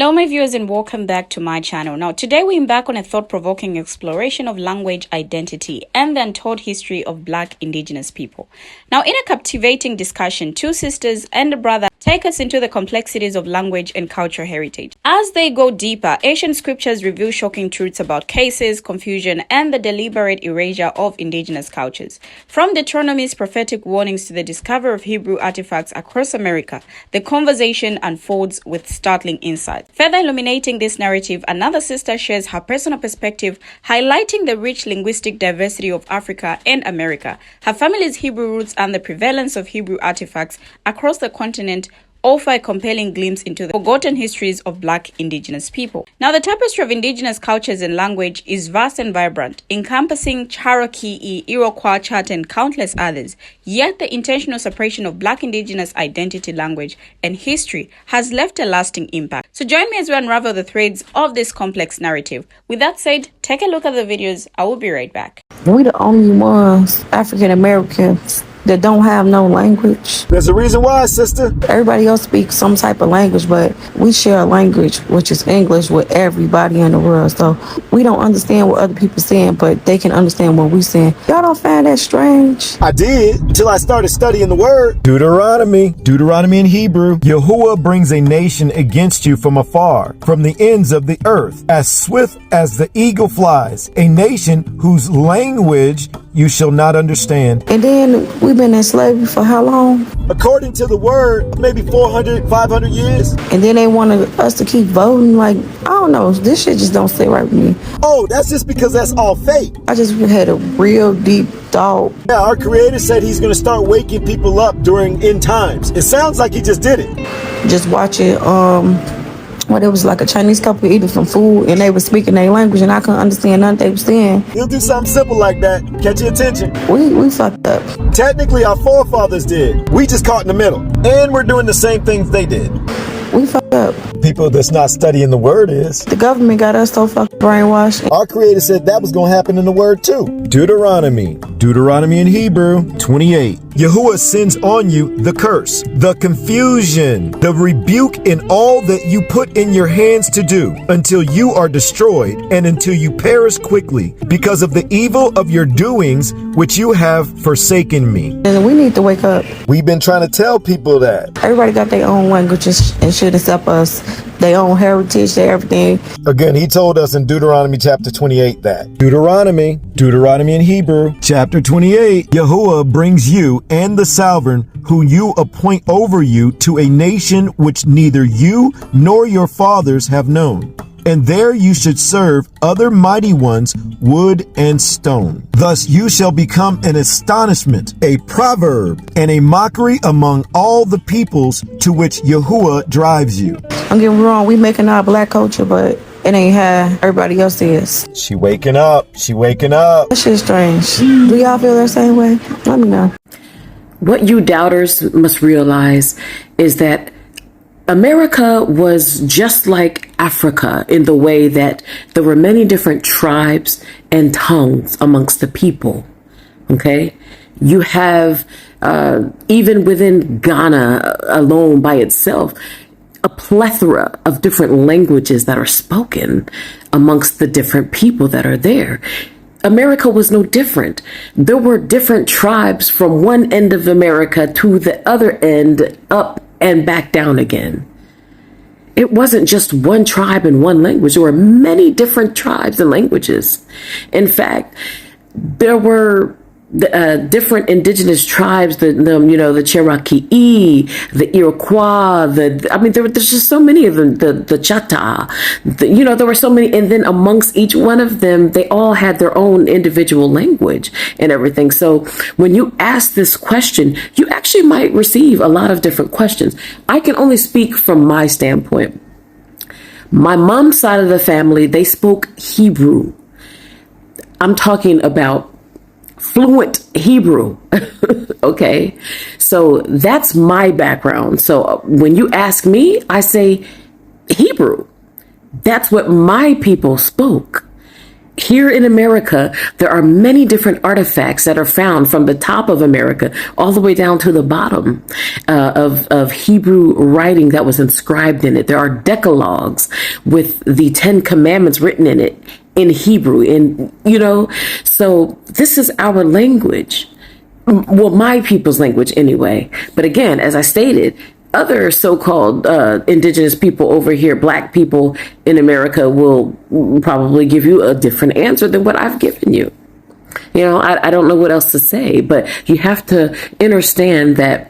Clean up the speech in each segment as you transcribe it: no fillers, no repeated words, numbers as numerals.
Hello my viewers and welcome back to my channel. Now today we embark on a thought-provoking exploration of language identity and the untold history of Black indigenous people. Now in a captivating discussion, two sisters and a brother take us into the complexities of language and cultural heritage. As they go deeper, ancient scriptures reveal shocking truths about cases, confusion, and the deliberate erasure of indigenous cultures. From Deuteronomy's prophetic warnings to the discovery of Hebrew artifacts across America, the conversation unfolds with startling insight. Further illuminating this narrative, another sister shares her personal perspective, highlighting the rich linguistic diversity of Africa and America, her family's Hebrew roots, and the prevalence of Hebrew artifacts across the continent offer a compelling glimpse into the forgotten histories of Black indigenous people. Now, the tapestry of indigenous cultures and language is vast and vibrant, encompassing Cherokee, Iroquois, Chata, and countless others. Yet, the intentional suppression of Black indigenous identity, language, and history has left a lasting impact. So join me as we unravel the threads of this complex narrative. With that said, take a look at the videos. I will be right back. We the only ones, African Americans, that don't have no language. There's a reason why, sister. Everybody else speaks some type of language, but we share a language, which is English, with everybody in the world. So we don't understand what other people saying, but they can understand what we saying. Y'all don't find that strange? I did, until I started studying the word. Deuteronomy in Hebrew. Yahuwah brings a nation against you from afar, from the ends of the earth, as swift as the eagle flies, a nation whose language you shall not understand. And then we've been in slavery for how long? According to the word, maybe 400, 500 years. And then they wanted us to keep voting. Like, I don't know, this shit just don't sit right with me. Oh, that's just because that's all fake. I just had a real deep thought. Yeah, our creator said he's going to start waking people up during end times. It sounds like he just did it. Just watching, it was like a Chinese couple eating some food and they were speaking their language and I couldn't understand nothing they were saying. He'll do something simple like that, catch your attention. We fucked up. Technically, our forefathers did. We just caught in the middle. And we're doing the same things they did. We fucked up. People that's not studying the word is. The government got us so fucking brainwashed. Our creator said that was going to happen in the word too. Deuteronomy in Hebrew 28. Yahuwah sends on you the curse, the confusion, the rebuke in all that you put in your hands to do, until you are destroyed and until you perish quickly because of the evil of your doings which you have forsaken me. And we need to wake up. We've been trying to tell people that. Everybody got their own languages and shit except us. Their own heritage, their everything. Again, he told us in Deuteronomy chapter 28 that. Deuteronomy in Hebrew, chapter 28. Yahuwah brings you and the sovereign who you appoint over you to a nation which neither you nor your fathers have known. And there you should serve other mighty ones, wood and stone. Thus you shall become an astonishment, a proverb, and a mockery among all the peoples to which Yahuwah drives you. Don't get me wrong, we making our Black culture, but it ain't how everybody else is. She waking up. That shit's strange. Do y'all feel the same way? Let me know. What you doubters must realize is that America was just like Africa in the way that there were many different tribes and tongues amongst the people. Okay? You have, even within Ghana alone by itself, a plethora of different languages that are spoken amongst the different people that are there. America was no different. There were different tribes from one end of America to the other end, up and back down again. It wasn't just one tribe and one language. There were many different tribes and languages. In fact, there were different indigenous tribes, the Cherokee, the Iroquois, there's just so many of them, the Chata, there were so many. And then amongst each one of them, they all had their own individual language and everything. So when you ask this question, you actually might receive a lot of different questions. I can only speak from my standpoint. My mom's side of the family, they spoke Hebrew. I'm talking about fluent Hebrew. Okay. So that's my background. So when you ask me, I say Hebrew. That's what my people spoke. Here in America, there are many different artifacts that are found from the top of America all the way down to the bottom of Hebrew writing that was inscribed in it. There are decalogues with the 10 Commandments written in it in Hebrew. So this is our language. Well, my people's language anyway. But again, as I stated, other so-called indigenous people over here, black people in America, will probably give you a different answer than what I've given you. I don't know what else to say, but you have to understand that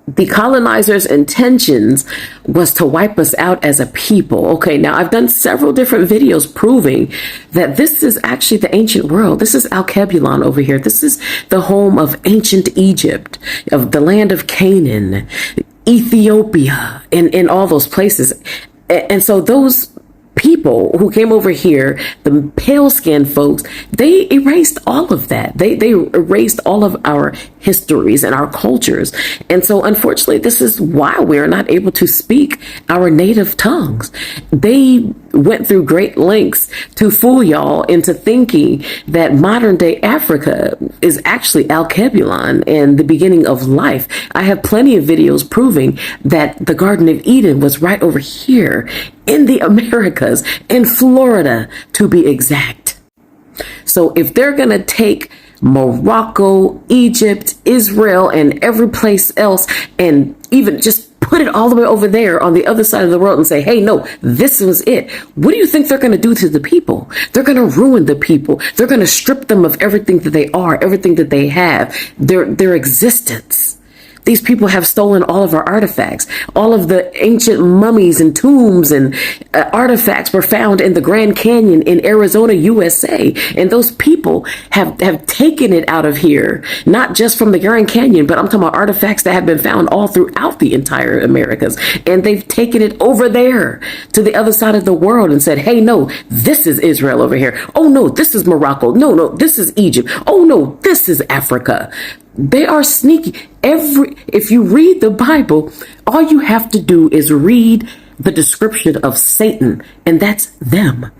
the colonizers' intentions was to wipe us out as a people. Okay, now I've done several different videos proving that this is actually the ancient world. This is Alkebulan over here. This is the home of ancient Egypt, of the land of Canaan, Ethiopia, and all those places. And so those people who came over here, the pale-skinned folks, they erased all of that. They erased all of our histories and our cultures. And so unfortunately, this is why we're not able to speak our native tongues. They went through great lengths to fool y'all into thinking that modern day Africa is actually Alkebulan and the beginning of life. I have plenty of videos proving that the Garden of Eden was right over here in the Americas, in Florida to be exact. So if they're going to take Morocco, Egypt, Israel, and every place else, and even just put it all the way over there on the other side of the world and say, hey, no, this was it. What do you think they're going to do to the people? They're going to ruin the people. They're going to strip them of everything that they are, everything that they have, their existence. These people have stolen all of our artifacts. All of the ancient mummies and tombs and artifacts were found in the Grand Canyon in Arizona, USA. And those people have taken it out of here, not just from the Grand Canyon, but I'm talking about artifacts that have been found all throughout the entire Americas. And they've taken it over there to the other side of the world and said, hey, no, this is Israel over here. Oh, no, this is Morocco. No, this is Egypt. Oh, no, this is Africa. They are sneaky. If you read the Bible, all you have to do is read the description of Satan, and that's them.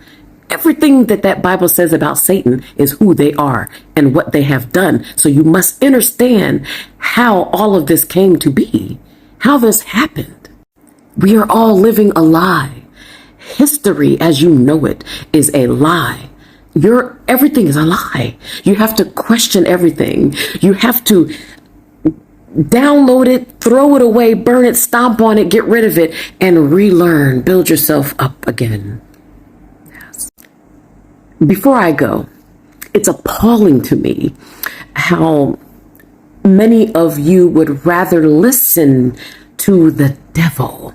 Everything that Bible says about Satan is who they are and what they have done. So you must understand how all of this came to be, how this happened. We are all living a lie. History, as you know it, is a lie. Everything is a lie. You have to question everything. You have to download it, throw it away, burn it, stomp on it, get rid of it, and relearn, build yourself up again. Yes. Before I go, it's appalling to me how many of you would rather listen to the devil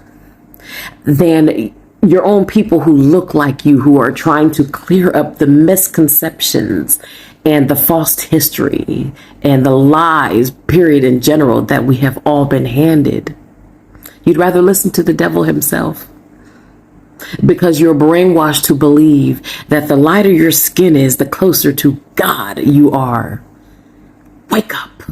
than your own people who look like you, who are trying to clear up the misconceptions and the false history and the lies, period, in general, that we have all been handed. You'd rather listen to the devil himself because you're brainwashed to believe that the lighter your skin is, the closer to God you are. Wake up.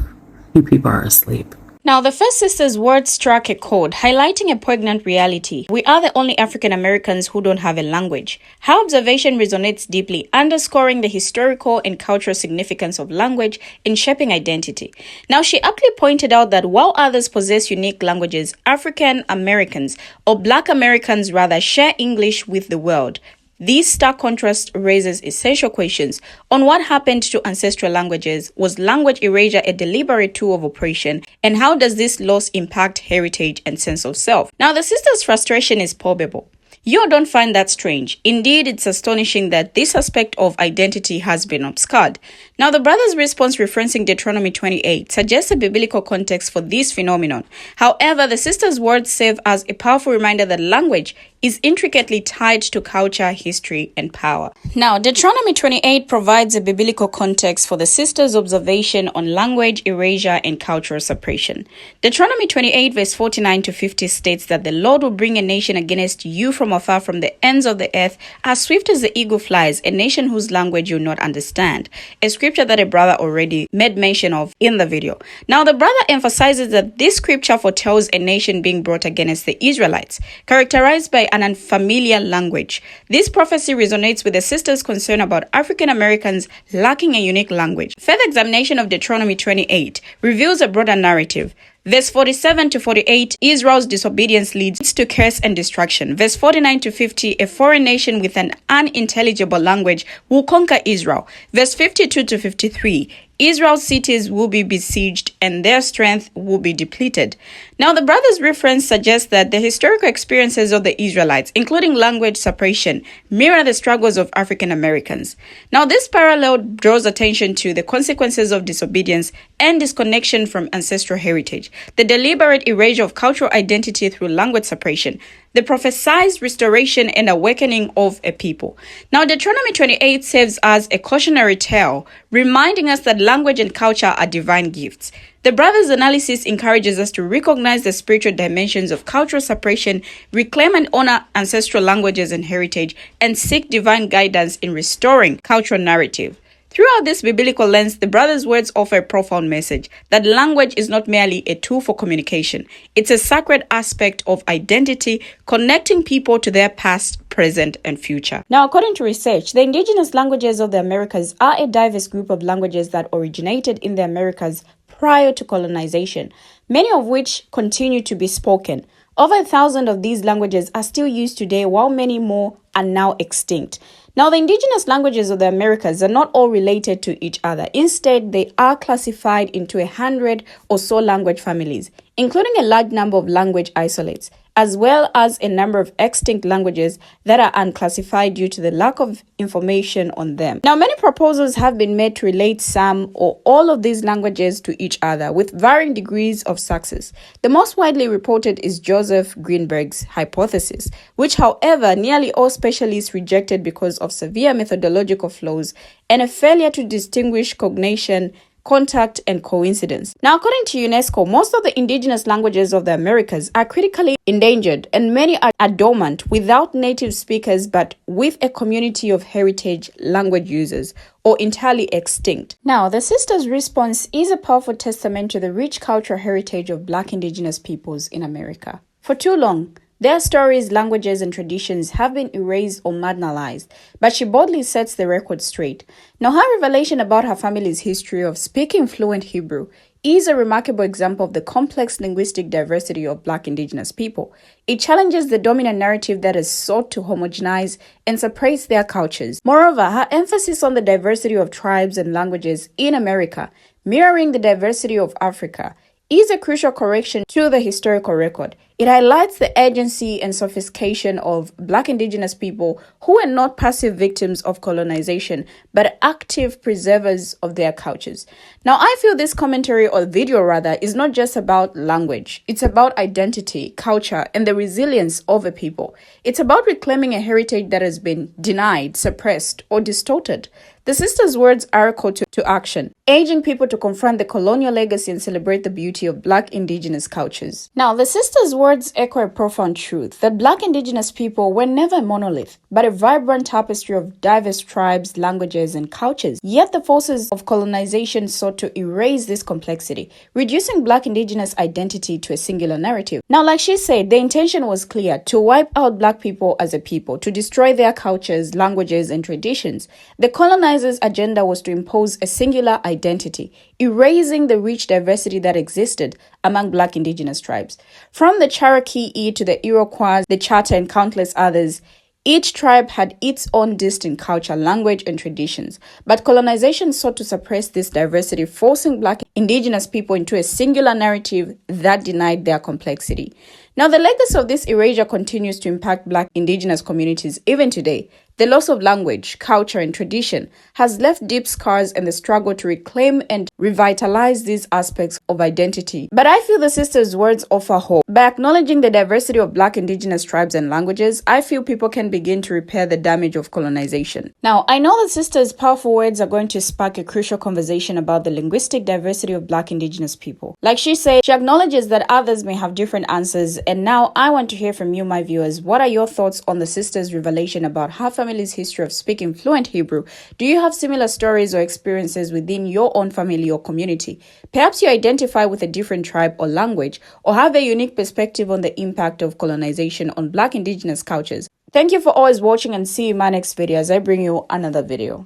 You people are asleep. Now, the First Sister's words struck a chord, highlighting a poignant reality. We are the only African Americans who don't have a language. Her observation resonates deeply, underscoring the historical and cultural significance of language in shaping identity. Now, she aptly pointed out that while others possess unique languages, African Americans, or Black Americans rather, share English with the world. This stark contrast raises essential questions on what happened to ancestral languages. Was language erasure a deliberate tool of oppression? And how does this loss impact heritage and sense of self? Now, the sister's frustration is palpable. You don't find that strange. Indeed, it's astonishing that this aspect of identity has been obscured. Now, the brother's response, referencing Deuteronomy 28, suggests a biblical context for this phenomenon. However, the sister's words serve as a powerful reminder that language is intricately tied to culture, history, and power. Now, Deuteronomy 28 provides a biblical context for the sister's observation on language erasure and cultural suppression. Deuteronomy 28 verse 49 to 50 states that the Lord will bring a nation against you from afar from the ends of the earth, as swift as the eagle flies, a nation whose language you not understand. A scripture that a brother already made mention of in the video. Now, the brother emphasizes that this scripture foretells a nation being brought against the Israelites, characterized by an unfamiliar language. This prophecy resonates with the sister's concern about African Americans lacking a unique language. Further examination of Deuteronomy 28 reveals a broader narrative. Verse 47 to 48, Israel's disobedience leads to curse and destruction. Verse 49 to 50, a foreign nation with an unintelligible language will conquer Israel. Verse 52 to 53, Israel's cities will be besieged and their strength will be depleted. Now, the brother's reference suggests that the historical experiences of the Israelites, including language separation, mirror the struggles of African Americans. Now, this parallel draws attention to the consequences of disobedience and disconnection from ancestral heritage, the deliberate erasure of cultural identity through language separation, the prophesied restoration and awakening of a people. Now, Deuteronomy 28 serves as a cautionary tale, reminding us that language and culture are divine gifts. The brother's analysis encourages us to recognize the spiritual dimensions of cultural separation, reclaim and honor ancestral languages and heritage, and seek divine guidance in restoring cultural narrative. Throughout this biblical lens, the brother's words offer a profound message that language is not merely a tool for communication. It's a sacred aspect of identity, connecting people to their past, present, and future. Now, according to research, the indigenous languages of the Americas are a diverse group of languages that originated in the Americas prior to colonization, many of which continue to be spoken. Over 1,000 of these languages are still used today, while many more are now extinct. Now, the indigenous languages of the Americas are not all related to each other. Instead, they are classified into 100 or so language families, including a large number of language isolates, as well as a number of extinct languages that are unclassified due to the lack of information on them. Now, many proposals have been made to relate some or all of these languages to each other with varying degrees of success. The most widely reported is Joseph Greenberg's hypothesis, which, however, nearly all specialists rejected because of severe methodological flaws and a failure to distinguish cognition, contact, and coincidence. Now, according to UNESCO, most of the indigenous languages of the Americas are critically endangered, and many are dormant without native speakers but with a community of heritage language users, or entirely extinct. Now, the sister's response is a powerful testament to the rich cultural heritage of Black indigenous peoples in America. For too long, their stories, languages, and traditions have been erased or marginalized, but she boldly sets the record straight. Now, her revelation about her family's history of speaking fluent Hebrew is a remarkable example of the complex linguistic diversity of Black indigenous people. It challenges the dominant narrative that has sought to homogenize and suppress their cultures. Moreover, her emphasis on the diversity of tribes and languages in America, mirroring the diversity of Africa, is a crucial correction to the historical record. It highlights the urgency and sophistication of Black indigenous people who are not passive victims of colonization, but active preservers of their cultures. Now, I feel this commentary, or video rather, is not just about language. It's about identity, culture, and the resilience of a people. It's about reclaiming a heritage that has been denied, suppressed, or distorted. The sister's words are a call to action, urging people to confront the colonial legacy and celebrate the beauty of Black indigenous cultures. Now, the sister's words echo a profound truth that Black indigenous people were never a monolith, but a vibrant tapestry of diverse tribes, languages, and cultures. Yet the forces of colonization sought to erase this complexity, reducing Black indigenous identity to a singular narrative. Now, like she said, the intention was clear: to wipe out Black people as a people, to destroy their cultures, languages, and traditions. The colonizers' agenda was to impose a singular identity, erasing the rich diversity that existed among Black indigenous tribes. From the Cherokee to the Iroquois, the Chata, and countless others, each tribe had its own distinct culture, language, and traditions. But colonization sought to suppress this diversity, forcing Black indigenous people into a singular narrative that denied their complexity. Now, the legacy of this erasure continues to impact Black indigenous communities even today. The loss of language, culture, and tradition has left deep scars in the struggle to reclaim and revitalize these aspects of identity. But I feel the sisters' words offer hope. By acknowledging the diversity of Black indigenous tribes and languages, I feel people can begin to repair the damage of colonization. Now, I know the sisters' powerful words are going to spark a crucial conversation about the linguistic diversity of Black indigenous people. Like she said, she acknowledges that others may have different answers, and now I want to hear from you, my viewers. What are your thoughts on the sisters' revelation about her family's history of speaking fluent Hebrew? Do you have similar stories or experiences within your own family or community? Perhaps you identify with a different tribe or language, or have a unique perspective on the impact of colonization on Black indigenous cultures. Thank you for always watching, and see you in my next video as I bring you another video.